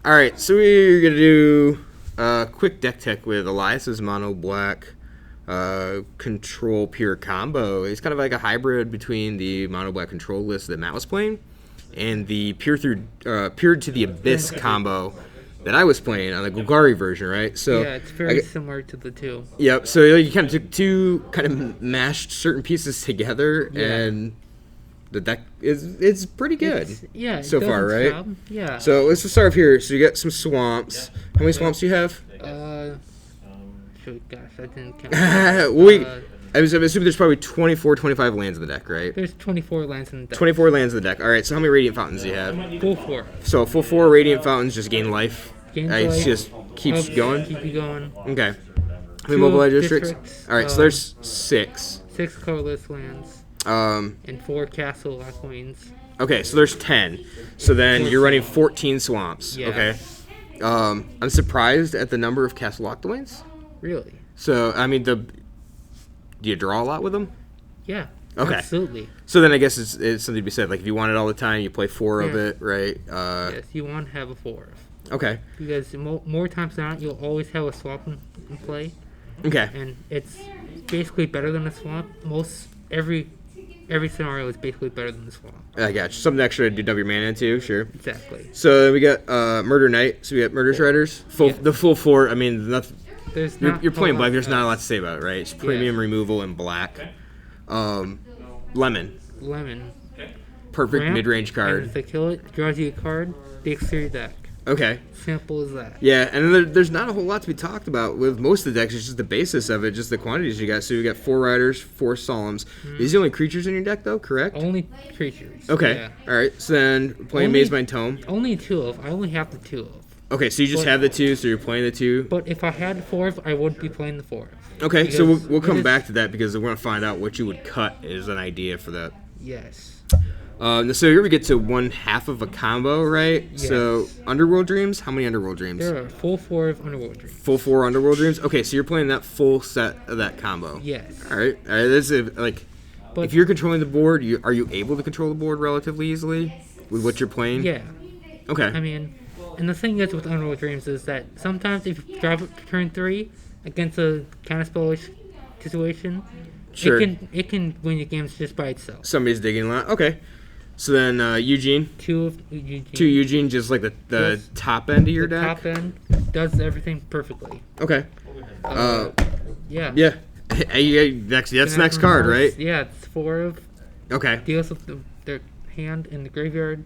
All right, so we're going to do a quick deck tech with Elias's Monoblack Control Pure combo. It's kind of like a hybrid between the Monoblack Control list that Matt was playing and the Peer to the Abyss combo that I was playing on the Golgari version, right? So yeah, it's very similar to the two. Yep, so you kind of took two, kind of mashed certain pieces together, and the deck is pretty good so far, right? Job. Yeah. So let's just start off here. So you got some swamps. How many swamps do you have? Gosh, I didn't count. I'm assuming there's probably 24, 25 lands in the deck, right? There's 24 lands in the deck. 24 lands in the deck. All right, so how many Radiant Fountains do you have? Full 4. So full 4 Radiant Fountains just gain life. Life. Just keeps going? Keep you going. Okay. How many Mobilize Districts? All right, so there's 6. 6 colorless lands. And 4 castle lock queens. Okay, so there's 10. So then you're running 14 swamps. Yeah. Okay. I'm surprised at the number of castle lock lanes. Really? So I mean, do you draw a lot with them? Yeah. Okay. Absolutely. So then I guess it's something to be said. Like if you want it all the time, you play 4 of it, right? Yes, you want to have a 4 of. Okay. Because more times than not, you'll always have a swamp in play. Okay. And it's basically better than a swamp. Every scenario is basically better than the swamp. I got you. Something extra to dub your mana into, sure. Exactly. So then we got Murder Knight. So we got Murder Shredders. The full 4. I mean, you're playing black. There's not a lot to say about it, right? It's premium removal in black. Lemon. Perfect mid-range card. And if they kill it draws you a card, takes through your deck. Okay. Simple as that. Yeah, and then there's not a whole lot to be talked about with most of the decks. It's just the basis of it, just the quantities you got. So you got 4 Riders, 4 Solemns. These are the only creatures in your deck, though, correct? Only creatures. Okay. Yeah. All right. So then playing Mazemind Tome. Only 2 of. I only have the 2 of. Okay, so you just have the 2, so you're playing the 2. But if I had 4 of, I would be playing the 4 of. Okay, so we'll come back to that because we're going to find out what you would cut is an idea for that. Yes. So here we get to one half of a combo, right? Yes. So Underworld Dreams, how many Underworld Dreams? There are full 4 of Underworld Dreams. Full 4 Underworld Dreams? Okay, so you're playing that full set of that combo. Yes. All right. That's but if you're controlling the board, are you able to control the board relatively easily with what you're playing? Yeah. Okay. I mean, and the thing is with Underworld Dreams is that sometimes if you drop it to turn 3 against a counterspellish situation, sure, it can win the games just by itself. Somebody's digging a lot. Okay. So then Eugene. 2 of Eugene. 2 Eugene, just like the top end of your deck? Top end does everything perfectly. Okay. Yeah. Yeah. That's next card, right? Yeah, it's 4 of. Okay. Deals with their hand in the graveyard.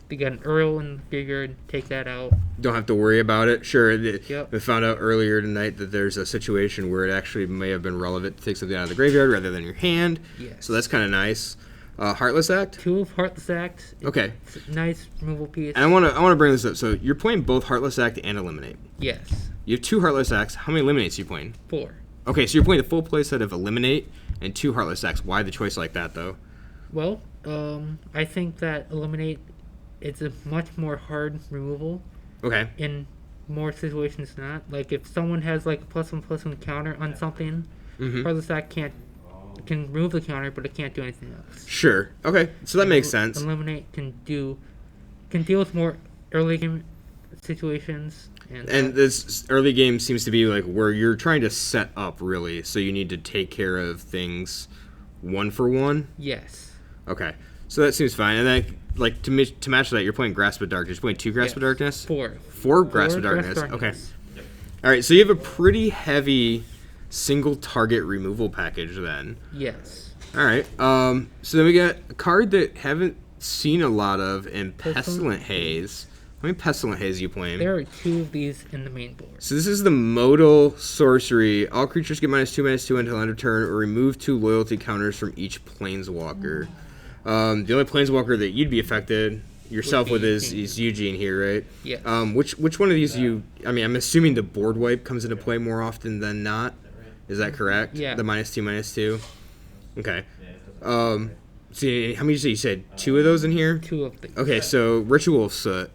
They got an Earl in the graveyard. Take that out. Don't have to worry about it. Sure. Yep. We found out earlier tonight that there's a situation where it actually may have been relevant to take something out of the graveyard rather than your hand. Yes. So that's kind of nice. Heartless Act? 2 of Heartless Act. Okay. Nice removal piece. And I want to bring this up. So you're playing both Heartless Act and Eliminate. Yes. You have 2 Heartless Acts. How many Eliminates are you playing? 4. Okay, so you're playing the full play set of Eliminate and 2 Heartless Acts. Why the choice like that, though? Well, I think that Eliminate is a much more hard removal. Okay. In more situations than not. Like, if someone has, like, a +1/+1 counter on something, Heartless Act can remove the counter, but it can't do anything else. Sure. Okay. So that makes sense. Eliminate can deal with more early game situations. And this early game seems to be like where you're trying to set up, really. So you need to take care of things one for one? Yes. Okay. So that seems fine. And then, like, to match that, you're playing Grasp of Darkness. You're playing 2 Grasp of Darkness? 4. 4 Grasp of Darkness. Okay. All right. So you have a pretty heavy single target removal package then. Yes. All right. So then we got a card that haven't seen a lot of in Pestilent Haze. How many Pestilent Haze are you playing? There are 2 of these in the main board. So this is the modal sorcery. All creatures get -2/-2 until end of turn, or remove 2 loyalty counters from each planeswalker. The only planeswalker that you'd be affected yourself with is Eugene here, right? Yes. Which one of these I'm assuming the board wipe comes into play more often than not. Is that correct? Yeah. The -2/-2. Okay. See, how many did you say? You said 2 of those in here? 2 of them. Okay, so Ritual of Soot.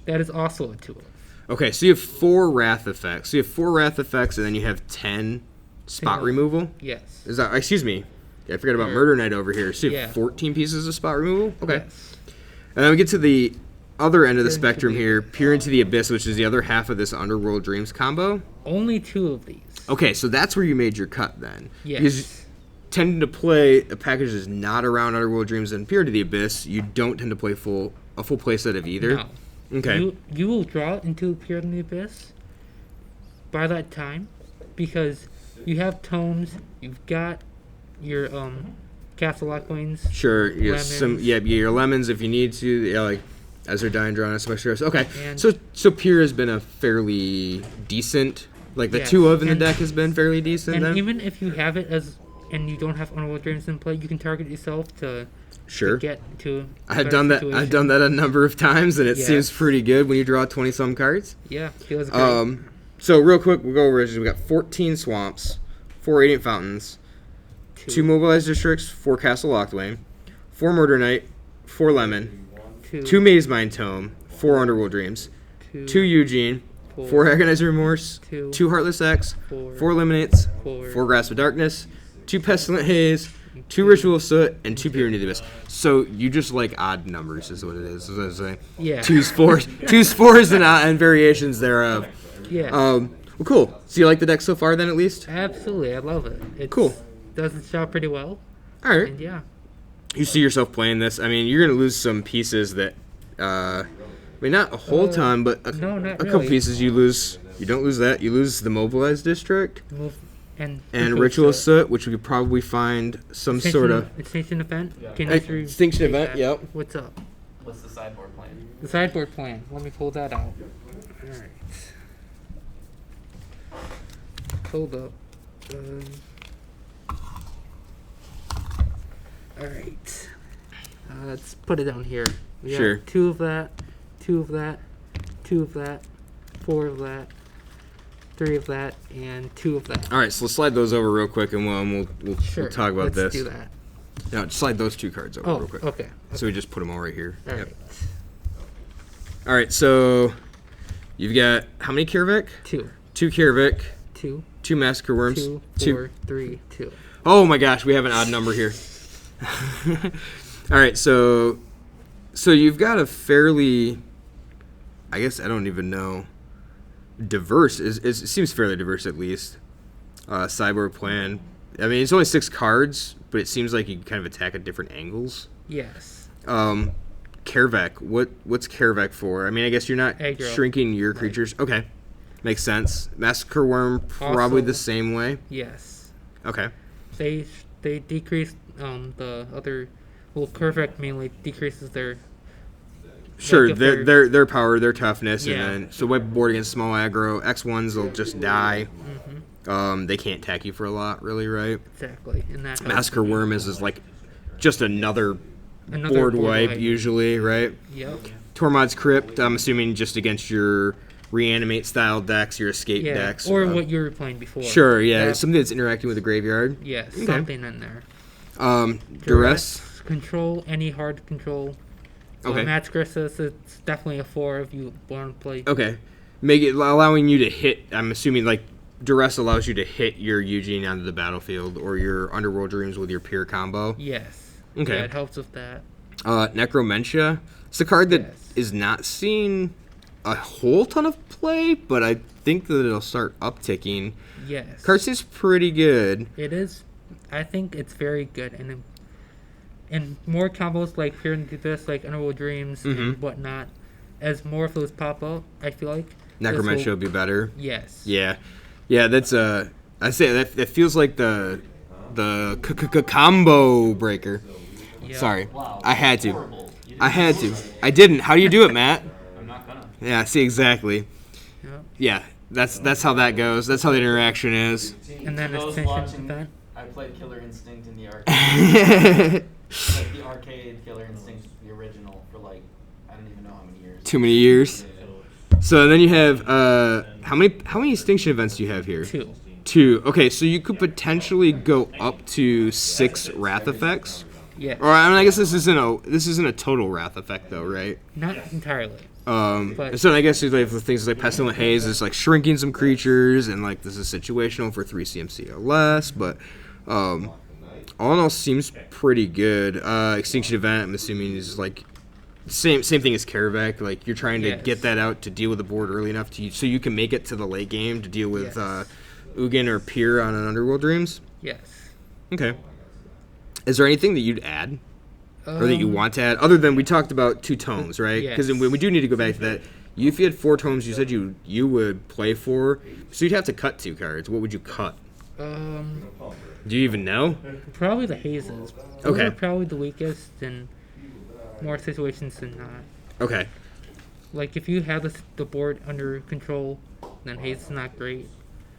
That is also a 2 of. Okay, so you have 4 Wrath effects. So you have 4 Wrath effects, and then you have 10 spot removal? Yes. Is that? Excuse me. Yeah, I forgot about Murder Knight over here. So you have 14 pieces of spot removal? Okay. Yes. And then we get to the other end of the Peer into spectrum the here, Peer into the Abyss, which is the other half of this Underworld Dreams combo. Only 2 of these. Okay, so that's where you made your cut then. Yes. Because tending to play a package that's not around Underworld Dreams and Peer into the Abyss, you don't tend to play a full play set of either. No. Okay. You will draw into Peer into the Abyss by that time because you have tomes, you've got your Castle Lockwains. Sure. Lemons. Your lemons if you need to. Yeah, like as they're dying, drawing some extra. Okay. And So Peer has been a fairly decent. Like the Yes, 2 of in the and- deck has been fairly decent. And then? even if you have it and you don't have Underworld Dreams in play, you can target yourself to Sure. get to. a I've better done that. situation. I've done that a number of times, and it Yes. seems pretty good when you draw 20 cards. Yeah, feels great. So real quick, we'll go over it. We got 14 swamps, 4 Radiant Fountains, 2 Mobilized Districts, 4 Castle Lockdwayne, 4 Murder Knight, 4 Lemon, 2 Maze Mind Tome, 4 Underworld Dreams, 2 Eugene, 4 Agonized Remorse, 2 Heartless X, 4 Eliminates, 4 Grasp of Darkness, 2 Pestilent Haze, 2 Ritual of Soot, and 2 Peer into the Abyss. So you just like odd numbers, is what it is. Is what I'm saying. Yeah. Choose fours and variations thereof. Yeah. Well, cool. So you like the deck so far, then, at least? Absolutely, I love it. It Cool. does its job pretty well. All right. And yeah. You see yourself playing this. I mean, you're going to lose some pieces that, I mean, not a whole ton, but a couple really. pieces you lose. You don't lose that. You lose the Mobilized District And Ritual of Soot, which we could probably find some sort of Extinction event. Can Extinction take event. that? Yep. What's up? What's the sideboard plan? The sideboard plan. Let me pull that out. Alright. Hold up. Alright. Let's put it down here. We got Sure. 2 of that, 2 of that, 2 of that, 4 of that, 3 of that, and 2 of that. All right, so let's slide those over real quick, and we'll Sure. talk about let's this. do that. No, just slide those 2 cards over Oh, real quick. okay. So we just put them all right here. Yep. Alright. All right, so you've got how many Kirvik? 2. 2 Kirvik, 2. 2 Massacre Worms, 2, 2. 4, 3, 2. Oh my gosh, we have an odd number here. All right, so you've got a fairly, I guess I don't even know, diverse. It seems fairly diverse at least. Cyborg plan. I mean, it's only 6 cards, but it seems like you can kind of attack at different angles. Yes. Kervek. What's Kervek for? I mean, I guess you're not Aggro. shrinking your creatures. Okay, makes sense. Massacre Worm probably Also- the same way. Yes. Okay. They decrease the other. Well, Kervek mainly decreases their. Sure, if their power, their toughness, Yeah. and then so web board against small aggro. X1s will just die. Mm-hmm. They can't attack you for a lot, really, right? Exactly, and that helps. Massacre Worm is like just another board wipe usually, right? Yep. Tormod's Crypt, I'm assuming just against your reanimate style decks, your escape Yeah. decks. Or what you were playing before. Sure, yeah, That- something that's interacting with the graveyard. Yes, Okay. something in there. Duress. Control any hard control. Okay. Matt says it's definitely a 4 if you want to play. Okay. Make it allowing you to hit. I'm assuming like Duress allows you to hit your Eugene onto the battlefield or your Underworld Dreams with your Peer combo. Yes. Okay. Yeah, it helps with that. Necromentia. It's a card that is Yes. not seeing a whole ton of play, but I think that it'll start upticking. Yes. Card seems pretty good. It is. I think it's very good, and more combos like Fear into this, like Underworld Dreams and whatnot, as more of those pop up, I feel like Necromentia would be better. Yes. Yeah, that's I say that feels like the combo breaker. Yeah. Sorry, Wow. I had to. Horrible. You I had to. I didn't. How do you do it, Matt? I'm not gonna. Yeah, see exactly. Yep. Yeah, that's how that goes. That's how the interaction is. And then For those Extinction watching, Event. I played Killer Instinct in the arcade. Like the arcade Killer Instinct, the original, for like I don't even know how many years. Too many years. So then you have how many extinction events do you have here? 2. 2. Okay, so you could potentially go up to 6 wrath effects. Yes. Or I mean, I guess this isn't a total wrath effect though, right? Not entirely. And so I guess there's like the things like Pestilent Haze is like shrinking some creatures, and like this is situational for 3 CMC or less, but all in all seems pretty good. Extinction Event, I'm assuming is like same thing as Karavak. Like, you're trying to Yes. get that out to deal with the board early enough so you can make it to the late game to deal with Yes. Ugin or Pier on an Underworld Dreams. Yes. Okay. Is there anything that you'd add? Or that you Um, want to add? Other than we talked about 2 tomes, right? Because Yes. we do need to go back to that. If you had 4 tomes, you said you would play 4. So you'd have to cut 2 cards. What would you cut? Do you even know? Probably the hazes. Those Okay. are probably the weakest in more situations than not. Okay. Like if you have the board under control, then haze is not great.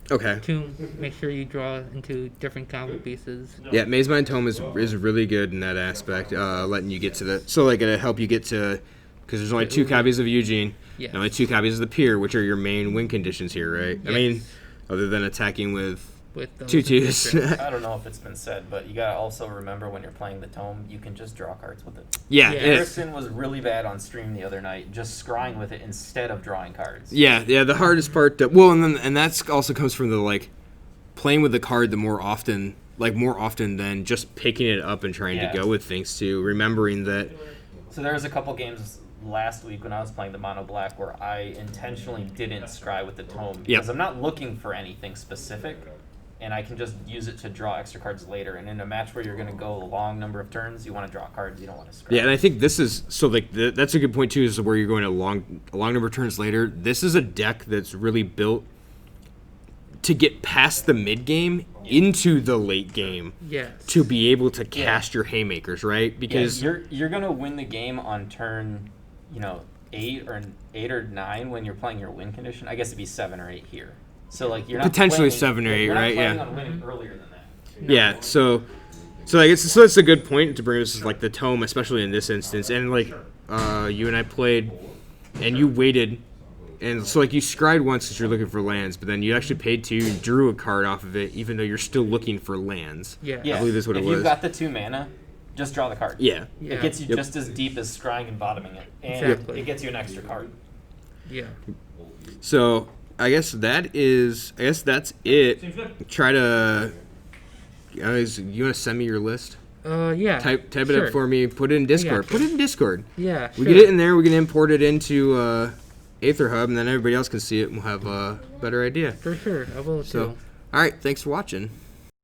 Okay. To make sure you draw into different combo pieces. Yeah, Maze Mind Tome is really good in that aspect, letting you get to the... So, like, it'll help you get to... Because there's only 2 copies of Eugene, Yes. and only 2 copies of the Pier, which are your main win conditions here, right? I mean, Yes. other than attacking with With 2 those twos. districts. I don't know if it's been said, but you gotta also remember when you're playing the tome, you can just draw cards with it. Yeah, Yeah. yeah. Harrison was really bad on stream the other night, just scrying with it instead of drawing cards. Yeah, the hardest part... and that's also comes from the, like, playing with the card more often than just picking it up and trying Yeah. to go with things, too. Remembering that... So there was a couple games last week when I was playing the Monoblack where I intentionally didn't scry with the tome because I'm not looking for anything specific, and I can just use it to draw extra cards later. And in a match where you're going to go a long number of turns, you want to draw cards, you don't want to scry. Yeah, and I think this is... So, like, that's a good point, too, is where you're going a long number of turns later. This is a deck that's really built to get past the mid-game into the late game Yes. to be able to cast your haymakers, right? Because... you're going to win the game on turn, 8 or 9 when you're playing your win condition. I guess it'd be 7 or 8 here. So like you're not Potentially planning- 7 or 8, you're not right? planning Yeah. on winning earlier than that. Yeah, so I guess so that's a good point to bring us like the tome, especially in this instance. And like you and I played, and you waited, and so like you scried once because you're looking for lands, but then you actually paid 2 and drew a card off of it, even though you're still looking for lands. Yeah. Yeah, I believe that's what if it was. you've got the 2 mana, just draw the card. Yeah. Yeah. It gets you Yep. just as deep as scrying and bottoming it, and Exactly. it gets you an extra card. Yeah. So I guess that's it. Try to. You want to send me your list? Yeah. Type it sure. up for me. Put it in Discord. gotcha. Put it in Discord. Yeah. We sure. get it in there. We can import it into Aether Hub, and then everybody else can see it, and we'll have a better idea. For sure. I will So, too. all right. Thanks for watching.